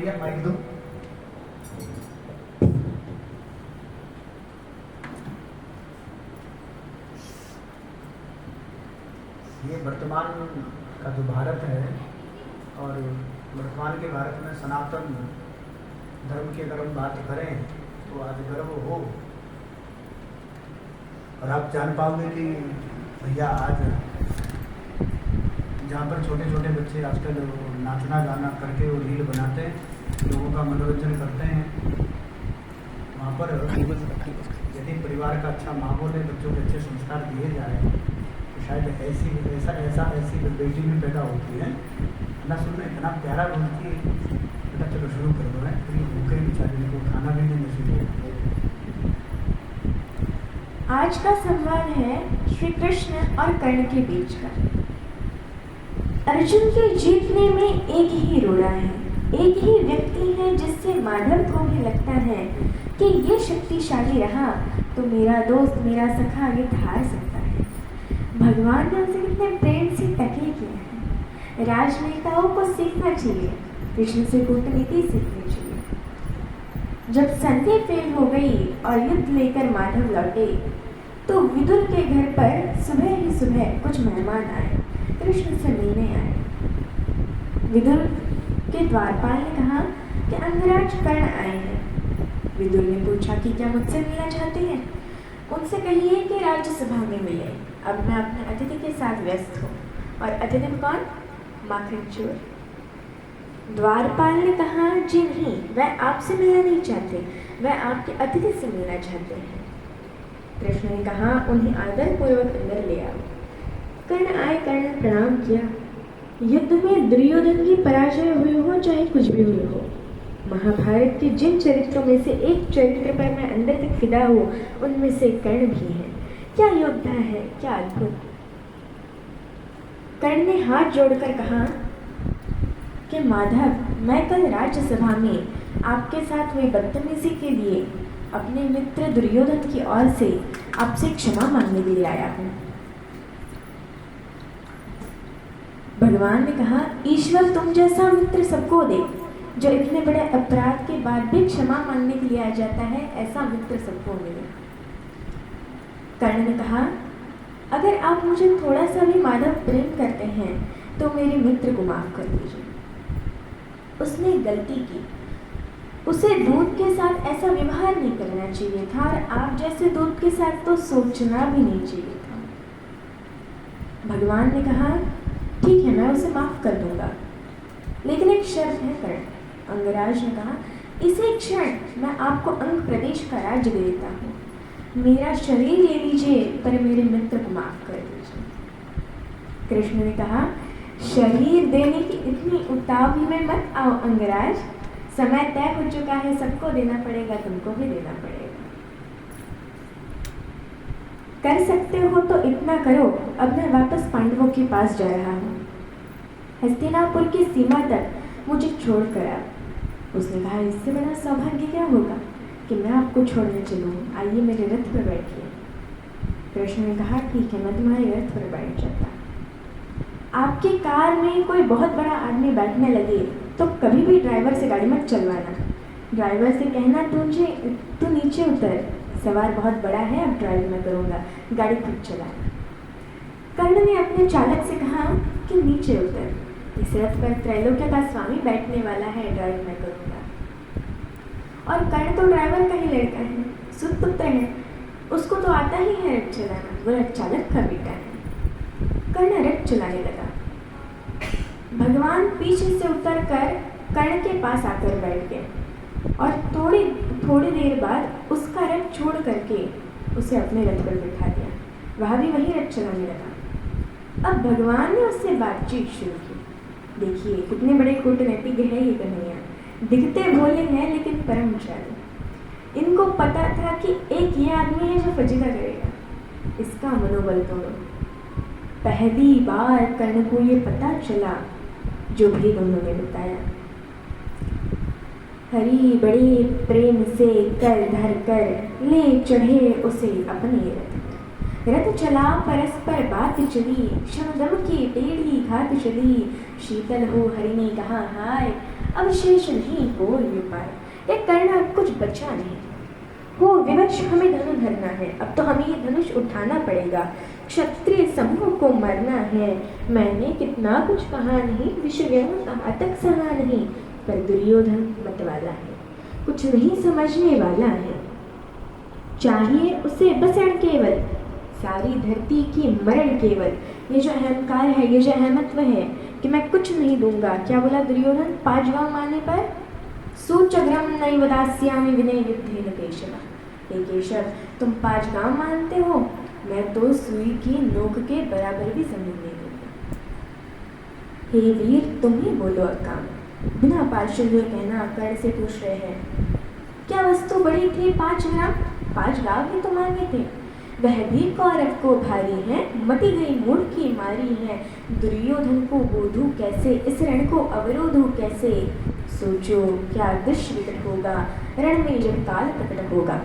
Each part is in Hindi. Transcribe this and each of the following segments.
भैया माइक दो। ये वर्तमान का जो भारत है और वर्तमान के भारत में सनातन धर्म की अगर हम बात करें तो आज गर्व हो। और आप जान पाओगे कि भैया आज जहाँ पर छोटे छोटे बच्चे आजकल नाचना गाना करके वो रील बनाते हैं, लोगों का मनोरंजन करते हैं, वहाँ पर यदि परिवार का अच्छा माहौल है, बच्चों को अच्छे संस्कार दिए जाए तो शायद ऐसी बेटी भी पैदा होती है ना। सुनने इतना प्यारा बोलती है, बेटा चलो शुरू कर दो है, फिर भूखे बेचारे को खाना भी नहीं नसीब होता। आज का संवाद है श्री कृष्ण और कर्ण के बीच का। अर्जुन के जीतने में एक ही रोड़ा है, एक ही व्यक्ति है जिससे माधव को भी लगता है कि ये शक्तिशाली रहा तो मेरा दोस्त, मेरा सखा ये हार सकता है। भगवान ने उसे कितने प्रेम से टकले किया है। राजनेताओं को सीखना चाहिए, कृष्ण से कूटनीति सीखनी चाहिए। जब संधि फेल हो गई और युद्ध लेकर माधव लौटे तो विदुर के घर पर सुबह ही सुबह कुछ मेहमान आए, कृष्ण से मिलने आए। विदुर के द्वारपाल ने कहा कि अंगराज कर्ण आए हैं। विदुर ने पूछा कि क्या मुझसे मिलना चाहते हैं? उनसे कहिए कि राज्यसभा में मिले, अब मैं अपने अतिथि के साथ व्यस्त हूँ। और अतिथि कौन? माखन चोर। द्वारपाल ने कहा जी नहीं, वह आपसे मिलना नहीं चाहते, वह आपके अतिथि से मिलना चाहते हैं। कृष्ण ने कहा उन्हें आदर पूर्वक अंदर ले आओ। कर्ण आए, कर्ण ने प्रणाम किया। युद्ध में दुर्योधन की पराजय हुई हो चाहे कुछ भी हुई हो, महाभारत के जिन चरित्रों में से एक चरित्र पर मैं अंदर तक फिदा हूँ उनमें से कर्ण भी है। क्या योद्धा है, क्या अद्भुत। कर्ण ने हाथ जोड़कर कहा कि माधव, मैं कल राज्यसभा में आपके साथ हुई बदतमीजी के लिए अपने मित्र दुर्योधन की ओर से आपसे क्षमा मांगने के लिए आया हूँ। भगवान ने कहा ईश्वर तुम जैसा मित्र सबको दे, जो इतने बड़े अपराध के बाद भी क्षमा मांगने के लिए आ जाता है, ऐसा मित्र सबको मिले। कर्ण ने कहा अगर आप मुझे थोड़ा सा भी माधव प्रेम करते हैं तो मेरे मित्र को माफ कर दीजिए। उसने गलती की, उसे दूध के साथ ऐसा व्यवहार नहीं करना चाहिए था और आप जैसे दूध के साथ तो सोचना भी नहीं चाहिए था। भगवान ने कहा ठीक है, मैं उसे माफ कर दूंगा, लेकिन एक शर्त है कर्ण। अंगराज ने कहा इसी क्षण मैं आपको अंग प्रदेश का राज्य दे देता हूँ, मेरा शरीर ले लीजिए पर मेरे मित्र को माफ कर दीजिए। कृष्ण ने कहा शरीर देने की इतनी उतावली में मत आओ अंगराज, समय तय हो चुका है, सबको देना पड़ेगा, तुमको भी देना पड़ेगा। कर सकते हो तो इतना करो, अब मैं वापस पांडवों के पास जा रहा हूँ, हस्तिनापुर की सीमा तक मुझे छोड़ कर आओ। उसने कहा इससे बड़ा सौभाग्य क्या होगा कि मैं आपको छोड़ने चलूँ, आइए मेरे रथ पर बैठिए। कृष्ण ने कहा ठीक है, मैं तुम्हारे रथ पर बैठ जाता। आपकी कार में कोई बहुत बड़ा आदमी बैठने लगे तो कभी भी ड्राइवर से गाड़ी मत चलवाना। ड्राइवर से कहना तू नीचे उतर, सवार बहुत बड़ा है, अब ड्राइव मैं करूँगा, गाड़ी खुद चलाना। कर्ण ने अपने चालक से कहा कि नीचे उतर, इस रथ पर त्रैलोक्य का स्वामी बैठने वाला है, ड्राइव मैं करूँगा। और कर्ण तो ड्राइवर का ही लड़का है, सुपुत्र है, उसको तो आता ही है रथ चलाना, वो रथ चालक का बेटा है। कर्ण रथ चलाने लगा। भगवान पीछे से उतरकर कर्ण के पास आकर बैठ गए और थोड़ी देर बाद उसका रथ छोड़ करके उसे अपने रथ पर बिठा दिया। वह भी वही रथ चलाने लगा। अब भगवान ने उससे बातचीत शुरू की। देखिए कितने बड़े कूटनीतिज्ञ है ये कन्हैया, दिखते भोले हैं लेकिन परमचारी। इनको पता था कि एक ये आदमी है जो फजीता करेगा, इसका मनोबल तोड़ो। पहली बार कर्ण को ये पता चला जो भेद उन्होंने बताया। हरि बड़े प्रेम से कर धर कर ले चढ़े उसे अपने रथ। रथ चला परस्पर बात चली, क्षणदम की टेढ़ी घात चली। शीतल हो हरि ने कहा हाय, अब शेष नहीं कोई उपाय, यह करना कुछ बचा नहीं। हो विवश हमें धनु धरना है, अब तो हमें ये धनुष उठाना पड़ेगा। क्षत्रिय समूह को मरना है, मैंने कितना कुछ कहा नहीं, विषय कहा तक सहा नहीं। पर दुर्योधन मतवाला है, कुछ नहीं समझने वाला है। चाहिए उसे बसण केवल, सारी धरती की मरण केवल। ये जो अहंकार है, ये जो अहमत्व है कि मैं कुछ नहीं दूंगा, क्या बोला दुर्योधन 5 गांव मारने पर? सूचग्रम नैव दास्यामि विनय युद्धेन केशव। हे केशव, तुम 5 गांव मानते हो, मैं तो सुई की नोक के बराबर भी जमीन नहीं दूंगा। हे वीर, तुम ही बोलो अकाम। बिना पार्षद हुए कहना कर्ण से पूछ रहे हैं, क्या वस्तु बड़ी थी 5 ग्राम? 5 गांव ही तो मांगे थे, वह भी कौरव को भारी है, मटी गई मूढ़ की मारी है। दुर्योधन को बोधू कैसे, इस रण को अवरोधू कैसे? सोचो क्या दृश्य विकट होगा, रण में जब काल प्रकट होगा।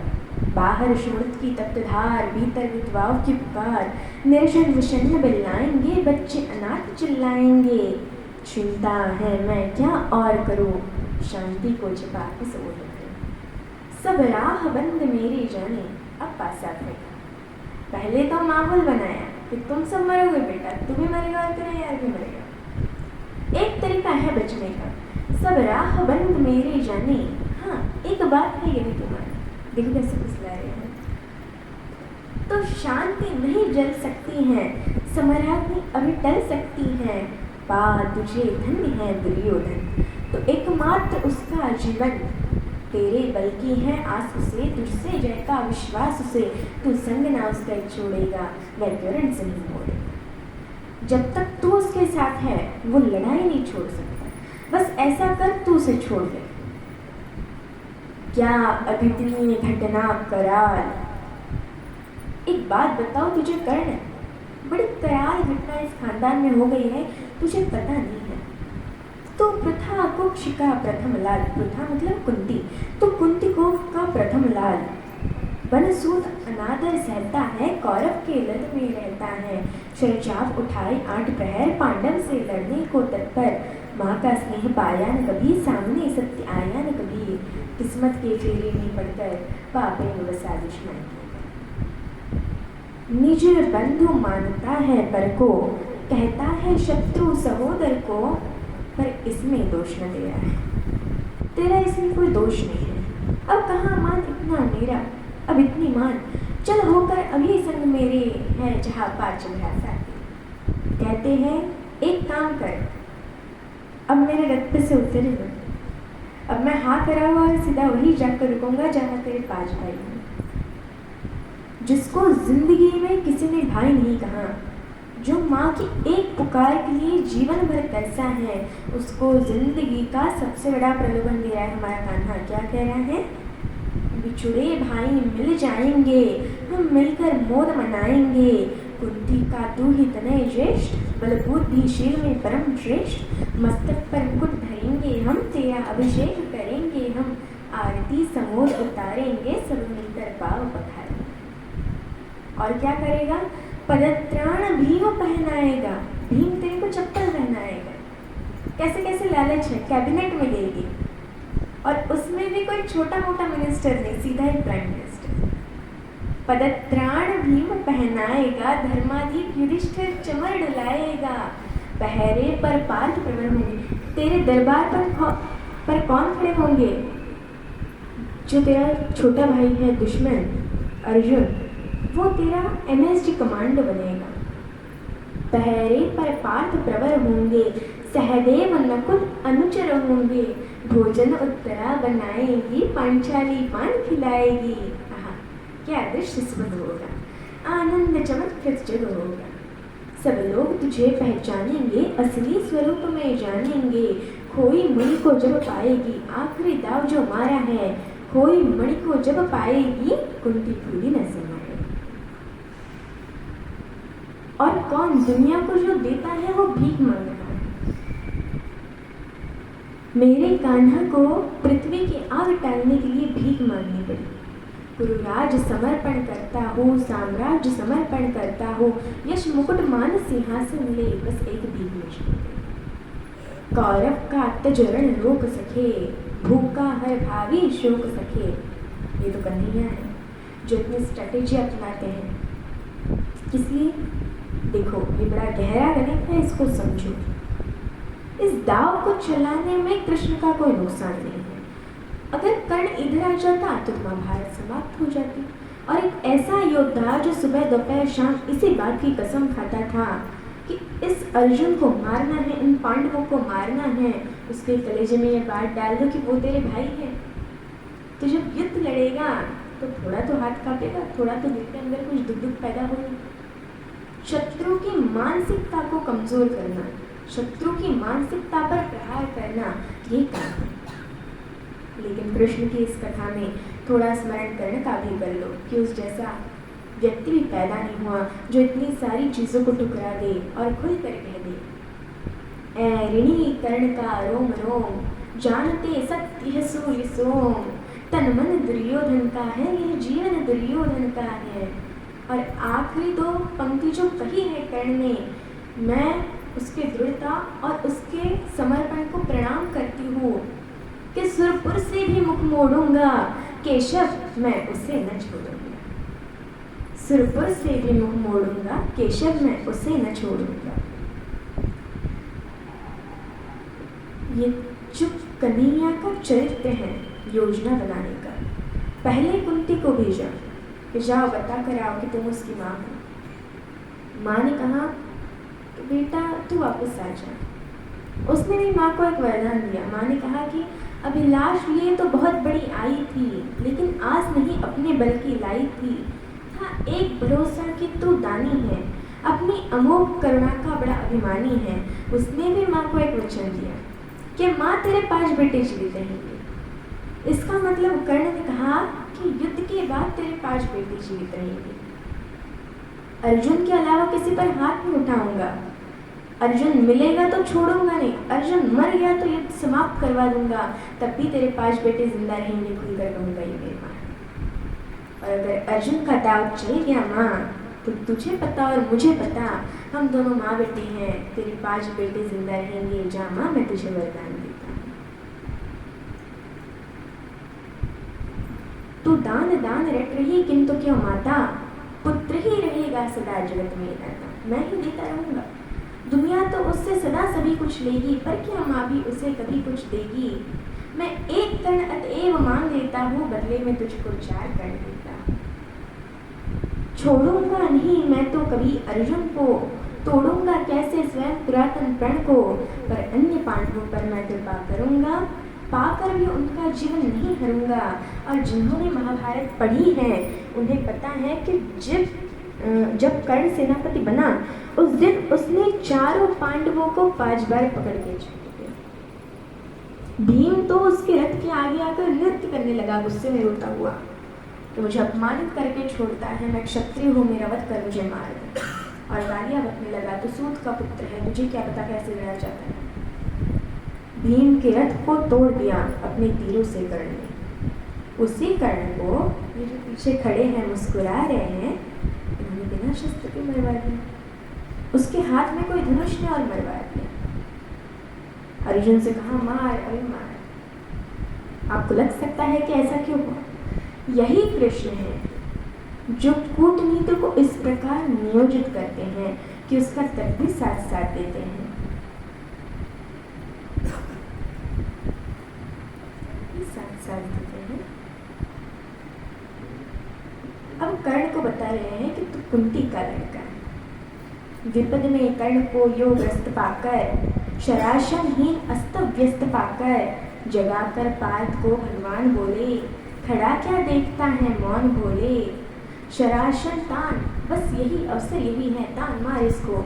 बाहर शूरत की तप्त धार, भीतर विधवाओं की पुकार। निर्जन विषन्न बिल्लाएंगे, बच्चे अनाथ चिल्लाएंगे। चिंता है मैं क्या और करूं, शांति को छिपा के सो रहे। सब राह बंद मेरी जाने, अब पासा फेंका। पहले तो माहौल बनाया कि तुम सब मरोगे बेटा, तुम भी मरेगा और तेरा यार भी मरेगा। एक तरीका है बचने का, सब राह बंद मेरी जाने। हाँ, एक बात है ये भी तुम्हारी, देखो कैसे फुसला रहे हैं। तो शांति नहीं जल सकती है, समराग्नि अभी टल सकती है। पा तुझे धन्य है दुर्योधन, तो एकमात्र उसका जीवन तेरे बल की है आस उसे, तुझसे जय का विश्वास उसे। तू संग ना उसका छोड़ेगा, वह करण से नहीं मोड़ेगा। जब तक तू उसके साथ है वो लड़ाई नहीं छोड़ सकता। बस ऐसा कर, तू उसे छोड़ दे। क्या अद्वितीय घटना कराल। एक बात बताओ, तुझे कर्ण बड़ी कराल घटना इस खानदान में हो गई है, तुझे पता नहीं है। तो प्रथा कुक्ष का प्रथम लाल, प्रथा मतलब कुंती, तो कुंती को का प्रथम लाल। बनसूत अनादर सहता है, कौरव के लद में रहता है। शरचाप उठाए 8 प्रहर, पांडव से लड़ने को तत्पर। माँ का स्नेह पाया न कभी, सामने सत्य आया न कभी। किस्मत के फेरे में पड़कर पापे में बसा दुश्मन। निज बंधु मानता है पर को, कहता है शत्रु सहोदर को। पर इसमें दोष न तेरा है, तेरा इसमें कोई दोष नहीं है। अब कहाँ मान इतना मेरा, अब इतनी मान, चल होकर अभी संग मेरे है जहाँ 5 भ्राता। कहते हैं एक काम कर, अब मेरे रथ पे से उतरे न। अब मैं हाँ करा हुआ और सीधा वही जाकर रुकूंगा जहाँ तेरे 5 भाई हैं। जिसको जिंदगी में किसी ने भाई नहीं कहा, जो माँ की एक पुकार के लिए जीवन भर तरसा है, उसको जिंदगी का सबसे बड़ा प्रलोभन दे रहा है हमारा कान्हा। क्या कह रहा है? बिछुड़े भाई मिल जाएंगे, हम मिलकर मोद मनाएंगे। कुंती का तू ही तनय ज्येष्ठ, बलभूत भी शील में परम श्रेष्ठ। मस्तक पर मुकुट धरेंगे हम, तेरा अभिषेक करेंगे हम। आरती समोर उतारेंगे, सब मिलकर पाव पखारेंगे। और क्या करेगा? पदत्राण भीम पहनाएगा, भीम तेरे को चप्पल पहनाएगा। कैसे कैसे लालच है, कैबिनेट में लेगी, और उसमें भी कोई छोटा मोटा मिनिस्टर नहीं, सीधा ही प्राइम मिनिस्टर। पदत्राण भीम पहनाएगा, धर्माधिप युधिष्ठिर चमर डुलाएगा। पहरे पर पार्थ प्रवर होंगे, तेरे दरबार पर कौन खड़े होंगे? जो तेरा छोटा भाई है दुश्मन अर्जुन, वो तेरा MSG कमांडो बनेगा। पहरे पर पार्थ प्रवर होंगे, सहदेव नकुल अनुचर होंगे। भोजन उत्तरा बनाएगी, पांचाली पान खिलाएगी। क्या दृश्य स्मृत होगा, आनंद चमत्कृत जग होगा। सब लोग तुझे पहचानेंगे, असली स्वरूप में जानेंगे। खोई मणि को जब पाएगी, आखिरी दाव जो मारा है। खोई मणि को जब पाएगी, कुंती भूली न समाए। और कौन दुनिया को जो देता है वो भीख मांग रहा है। मेरे कान्हा को पृथ्वी की आग टालने के लिए भीख मांगनी पड़ी। कुरुराज समर्पण करता हो, साम्राज्य समर्पण करता हो, यश मुकुट मान सिंहासन ले, बस एक भीख मुझे। कौरव का तजरण रोक सके, भूखा हर भावी शोक सके। ये तो कन्हैया है जो इतनी स्ट्रेटेजी अपनाते हैं। इसलिए देखो, ये बड़ा गहरा गणित है, इसको समझो। इस दाव को चलाने में कृष्ण का कोई नुकसान नहीं है। अगर कर्ण इधर आ जाता तो महाभारत समाप्त हो जाती। और एक ऐसा योद्धा जो सुबह दोपहर शाम इसी बात की कसम खाता था कि इस अर्जुन को मारना है, इन पांडवों को मारना है, उसके कलेजे में ये बात डाल दो कि वो तेरे भाई है। तो जब युद्ध लड़ेगा तो थोड़ा तो हाथ कांपेगा, थोड़ा तो दिल के अंदर कुछ दुख पैदा होगी। शत्रु की मानसिकता को कमजोर करना, शत्रु की मानसिकता पर प्रहार करना, ये काम है। लेकिन कृष्ण की इस कथा में थोड़ा स्मरण करने का भी कर लो कि उस जैसा व्यक्ति भी पैदा नहीं हुआ जो इतनी सारी चीज़ों को ठुकरा दे और खुल कर कह दे, ऐ ऋणी कर्ण का रोम रोम, जानते सत्य है सूर्य सोम, तन मन दुर्योधन का है, यह जीवन दुर्योधन का है। और आखिरी दो पंक्ति जो कही है कर्ण ने, मैं उसके दृढ़ता और उसके समर्पण को प्रणाम करती हूँ कि सुरपुर से भी मुख मोड़ूंगा, केशव मैं उसे न छोड़ूंगा। सुरपुर से भी मुख मोड़ूंगा, केशव मैं उसे न छोड़ूंगा। ये जो कन्हैया का चरित्र है योजना बनाने का, पहले कुंती को भेजा कि जाओ बता कर आओ कि तुम उसकी माँ हो। माँ ने कहा कि बेटा तू वापस आ जा। उसने भी माँ को एक वरदान दिया। माँ ने कहा कि अभिलाष लिए तो बहुत बड़ी आई थी, लेकिन आज नहीं अपने बल की लाई थी। था एक भरोसा कि तू दानी है, अपनी अमोघ करुणा का बड़ा अभिमानी है। उसने भी माँ को एक वचन दिया कि माँ तेरे 5 बेटे जीवित रहेंगे। इसका मतलब कर्ण ने कहा कि युद्ध के बाद तेरे 5 बेटे जीवित रहेंगे। अर्जुन के अलावा किसी पर हाथ नहीं उठाऊंगा। अर्जुन मिलेगा तो छोड़ूंगा नहीं, अर्जुन मर गया तो युद्ध समाप्त करवा दूंगा, तब भी तेरे 5 बेटे जिंदा रहेंगे, खुलकर कहूंगा ये मेरी माँ। और अगर अर्जुन का दाव चल गया माँ, तो तुझे पता और मुझे पता, हम दोनों माँ बेटे हैं, तेरे 5 बेटे जिंदा रहेंगे। जा माँ, मैं तुझे वरदान देता हूँ। तू दान दान रट रही किंतु क्यों माता, पुत्र ही रहेगा सदा जगत में दाता। मैं ही देता रहूंगा। दुनिया तो उससे सदा सभी कुछ लेगी, पर क्या माँ भी उसे कभी कुछ देगी। मैं एक कर्ण अतएव मांग लेता हूँ, बदले में तुझको 4 कर्ण देता। छोड़ूंगा नहीं मैं तो कभी अर्जुन को, तोड़ूंगा कैसे स्वयं पुरातन प्रण को, पर अन्य पांडवों पर मैं कृपा करूंगा, पाकर भी उनका जीवन नहीं हरूंगा। और जिन्होंने महाभारत पढ़ी है उन्हें पता है कि जब कर्ण सेनापति बना उस दिन उसने 4 पांडवों को 5 बार पकड़ के छोड़ दिया। भीम तो उसके रथ के आगे आकर नृत्य करने लगा, गुस्से में रोता हुआ कि मुझे अपमानित करके छोड़ता है, मैं क्षत्रिय हूँ, मेरा वध कर मुझे मार दे। और गालियाँ बकने लगा, तो सूत का पुत्र है, तुझे क्या पता कैसे लड़ा जाता है। भीम के रथ को तोड़ दिया अपने तीरों से कर्ण ने। उसी कर्ण को ये जो पीछे खड़े हैं मुस्कुरा रहे हैं, इन्होंने बिना शस्त्र के मरवा दिया। उसके हाथ में कोई धनुष ने और मरवा दिया। अर्जुन से कहा मार, अरे मार। आपको लग सकता है कि ऐसा क्यों हुआ? यही कृष्ण है जो कूटनीति को इस प्रकार नियोजित करते हैं कि उसका तर्क भी साथ साथ देते हैं। अब कर्ण को बता रहे हैं कि तू कुंती का लड़का है। विपद में कर्ण को योगग्रस्त पाकर, शराशनहीन अस्त व्यस्त पाकर, जगाकर पार्थ को भगवान बोले, खड़ा क्या देखता है मौन बोले। शराशन तान, बस यही अवसर यही है, तान मार इसको,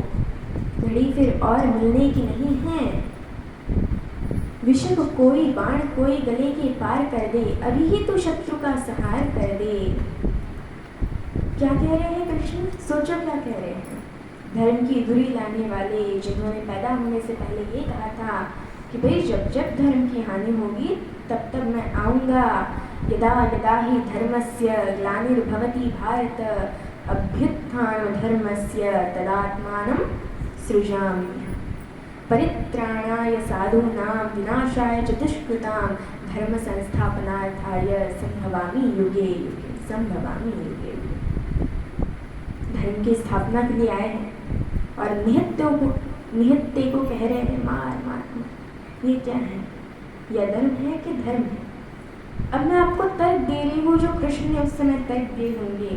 घड़ी फिर और मिलने की नहीं है। विषम कोई बाण कोई गले के पार कर दे, अभी ही तो शत्रु का संहार कर दे। क्या कह रहे हैं कृष्ण? सोचो क्या कह रहे हैं। धर्म की धुरी लाने वाले जिन्होंने पैदा होने से पहले ये कहा था कि भाई जब जब धर्म की हानि होगी तब तब मैं आऊँगा। यदा यदा ही धर्मस्य ग्लानिर्भवति भारत, अभ्युत्थान धर्मस्य तदात्मानं सृजामि। परित्राणाय साधूनां विनाशाय च दुष्कृतां धर्म संस्थापनार्थाय संभवामि युगे युगे, संभवामि युगे युगे। धर्म की स्थापना के लिए आए हैं और निहत्ते को कह रहे हैं मार मार मार। ये क्या है? यह धर्म है कि धर्म है? अब मैं आपको तर्क दे रही हूँ जो कृष्ण ने उस समय तर्क दिए होंगे।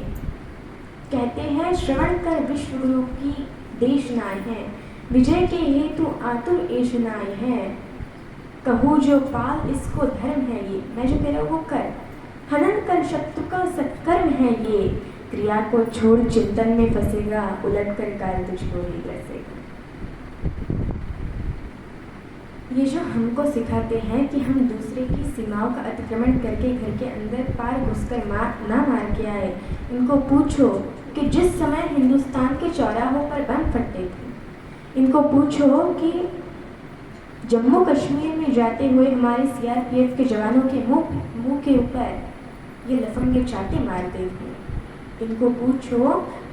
कहते हैं श्रवण कर विश्व गुरु की देशनाएं हैं, विजय के हेतु आतुर ऐशनाएं हैं। कहूँ जो पाल इसको धर्म है ये, मैं जो कह रहा हूँ वो कर। हनन कर शत्रु का सत्कर्म है ये, क्रिया को छोड़ चिंतन में फंसेगा, उलट कर काल तुझको ही ग्रसेगा। ये जो हमको सिखाते हैं कि हम दूसरे की सीमाओं का अतिक्रमण करके घर के अंदर पार घुसकर मार के आए। इनको पूछो कि जिस समय हिंदुस्तान के चौराहों पर बम फटते थे, इनको पूछो कि जम्मू कश्मीर में जाते हुए हमारे सीआरपीएफ के जवानों के मुंह के ऊपर ये लफंगे चाटे मारते थे। इनको पूछो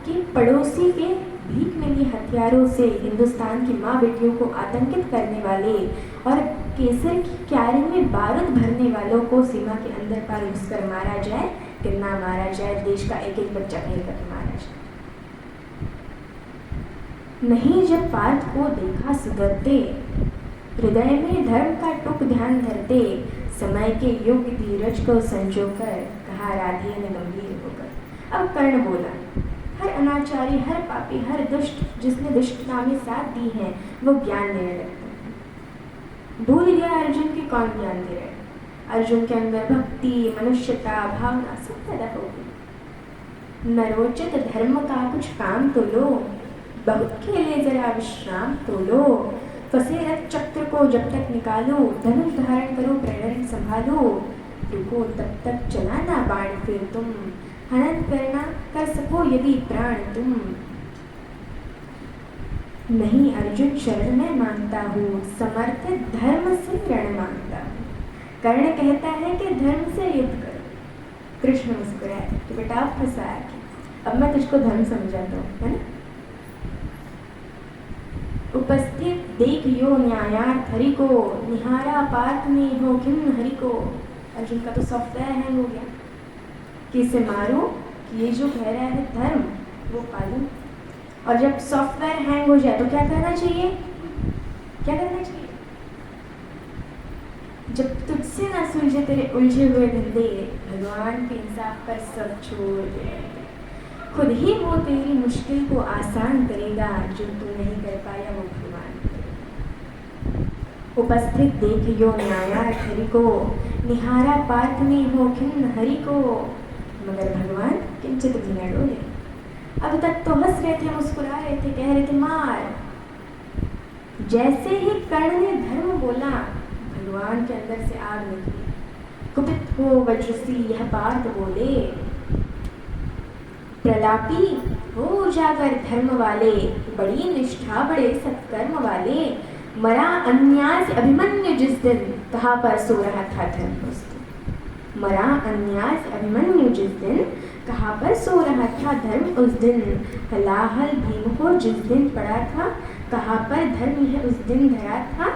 कि पड़ोसी के भीख मिली हथियारों से हिंदुस्तान की माँ बेटियों को आतंकित करने वाले और केसर की क्यारी में बारूद भरने वालों को सीमा के अंदर पार घुसकर मारा जाए कि ना मारा जाए, देश का एक एक बच्चा फेल करके मारा जाए। नहीं जब पार्थ को देखा सुधरते, हृदय में धर्म का टुक ध्यान धरते, समय के युग धीरज को संजोकर कहा राधे ने गंभीर होकर। अब कर्ण बोला, हर अनाचारी, हर पापी, हर दुष्ट जिसने दुष्टता में साथ दी है वो ज्ञान देने लगता है। भूल गया अर्जुन की कौन ज्ञान दे रहा है। अर्जुन के अंदर भक्ति, मनुष्यता, भावना सब पैदा हो गई। नरोचित धर्म का कुछ काम तो लो, बहुत खेले जरा विश्राम तो लो। फंसे रथ चक्र को जब तक निकालो, धनुष धारण करो, प्रेरण संभालो। रुको तब तक चलाना बाण फिर तुम, हनन करना कर सको यदि प्राण तुम। नहीं अर्जुन शरण मैं मांगता हूँ, समर्थ धर्म से रण मांगता हूँ। कर्ण कहता है कि धर्म से युद्ध करो। कृष्ण मुस्कुराए कि बेटा आप फंसाया, अब मैं तुझको धर्म समझाता हूँ, है ना। उपस्थित देख यो न्यायार्थ हरि को, निहारा पार्थ में हो खिन्न हरि को। अर्जुन का तो सॉफ्टवेयर हैंग हो गया कि इसे मारो, कि ये जो कह रहा है धर्म वो पालो। और जब सॉफ्टवेयर हैंग हो जाए तो क्या करना चाहिए? क्या करना चाहिए? जब तुझसे ना सुलझे तेरे उलझे हुए धंधे, भगवान के इंसाफ पर सब छोड़ दे। खुद ही वो तेरी मुश्किल को आसान करेगा, जो तू नहीं कर पाया वो भगवान करेगा। उपस्थित देख यो न्यायार्थ हरि को, निहारा पार्थ में हो खिन्न हरि को। मगर भगवान किंचित भी न डोले। अब तक तो हंस रहे थे, मुस्कुरा रहे थे, कह रहे थे मार। जैसे ही कर्ण ने धर्म बोला, भगवान के अंदर से आग निकली। कुपित हो वज्रसी यह पार्थ बोले, प्रलापी हो जागर धर्म वाले, बड़ी निष्ठा बड़े सत्कर्म वाले। मरा अन्याय से अभिमन्यु जिस दिन, कहाँ पर सो रहा था धर्म उस दिन। मरा अन्याय से अभिमन्यु जिस दिन, कहाँ पर सो रहा था धर्म उस दिन। हलाहल भीम को जिस दिन पड़ा था, कहाँ पर धर्म है उस दिन धरा था।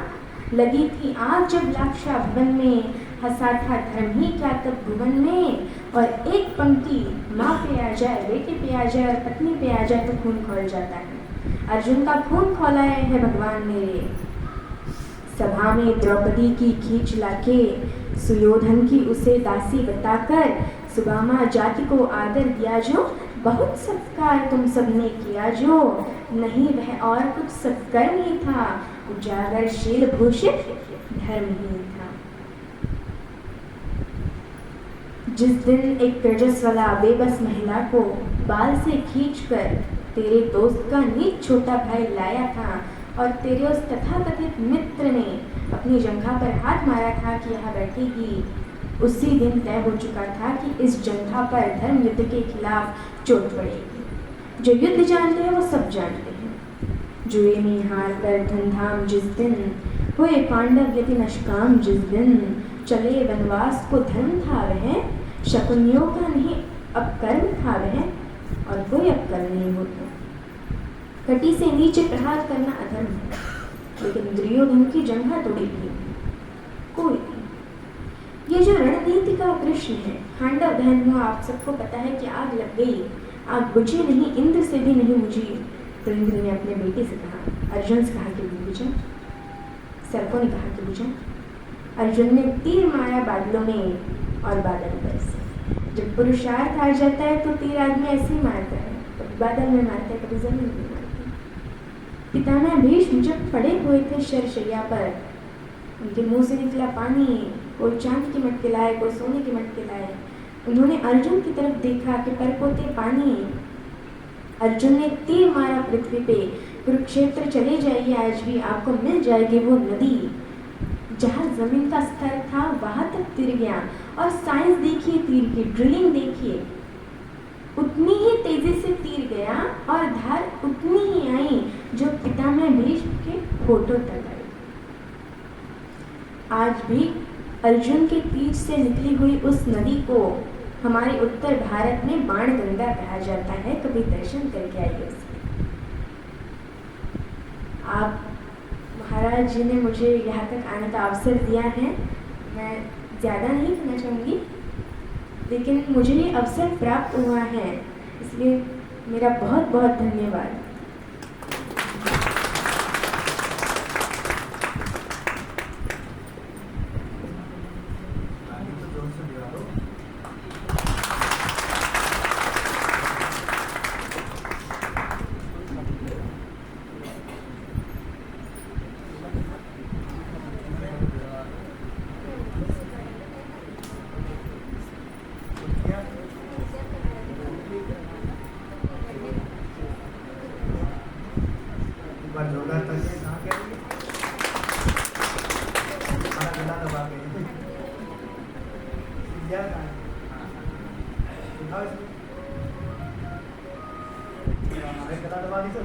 लगी थी आग जब लाक्षा भवन में, हंसा था धर्म ही क्या तब भुवन में। और एक पंक्ति माँ पे आ जाए, बेटे पे आ जाए और पत्नी पे आ जाए तो खून खौल जाता है। अर्जुन का खून खौलाए है भगवान मेरे। सभा में द्रौपदी की खींच लाके, सुयोधन की उसे दासी बताकर। सुदामा जाति को आदर दिया जो, बहुत सत्कार तुम सबने किया जो। नहीं वह और कुछ सत्कर्म ही था, उजागर शील भूषित धर्म ही था। जिस दिन एक तेजस्वला बेबस महिला को बाल से खींचकर तेरे दोस्त का नीच छोटा भाई लाया था, और तेरे उस तथाकथित मित्र ने अपनी जंघा पर हाथ मारा था कि यहाँ बैठेगी, उसी दिन तय हो चुका था कि इस जंघा पर धर्म युद्ध के खिलाफ चोट पड़ेगी। जो युद्ध जानते हैं वो सब जानते हैं। जुए में हार कर धनधाम जिस दिन, हुए पांडव यति नष्काम जिस दिन। चले वनवास को धर्म था वह, शकुनियों का नहीं अपकर्म था वह, और कोई अपकर्म नहीं होता। कटी से नीचे प्रहार करना अधर्म है, लेकिन दुर्योधन की जंघा तोड़ेगी कोई नहीं। ये जो रणनीति का कृष्ण है, पांडव दहन हुआ, आप सबको पता है कि आग लग गई, आग बुझी नहीं, इंद्र से भी नहीं बुझी। तो इंद्र ने अपने बेटे से कहा, अर्जुन से कहा कि बुझा। सर्पों ने कहा कि बुझा। अर्जुन ने तीर मारा बादलों में और बादल बरसे। जब पुरुषार्थ आ जाता है तो तीर आदमी ऐसे ही मारता है, कभी बादल में मारता है, कभी जमीन में मारता है। पितामह भीष्म जब पड़े हुए थे शरशैया पर, उनके मुंह से निकला पानी, कोई चांदी के मटके लाए, कोई सोने के मटके लाए। उन्होंने अर्जुन की तरफ देखा कि परपोते पानी। अर्जुन ने तीर मारा पृथ्वी पे, कुरुक्षेत्र चले जाइए, आज भी आपको मिल जाएगी वो नदी। जहाँ जमीन का स्तर था वहां तक तीर गया। और साइंस देखिए, तीर की ड्रिलिंग देखिए, उतनी ही तेजी से तीर गया और धार उतनी ही आई जो पितामह भीष्म के होठों तक आई। आज भी अर्जुन के तीर से निकली हुई उस नदी को हमारे उत्तर भारत में बाण गंगा कहा जाता है। कभी दर्शन करके आइए उसके। आप महाराज जी ने मुझे यहाँ तक आने का अवसर दिया है। मैं ज़्यादा नहीं कहना चाहूँगी, लेकिन मुझे ये अवसर प्राप्त हुआ है, इसलिए मेरा बहुत बहुत धन्यवाद। जोरदार तालियां कहाँ के लिए? हमारा गला दबा के क्या कहा? हमारे गला दबा दी तो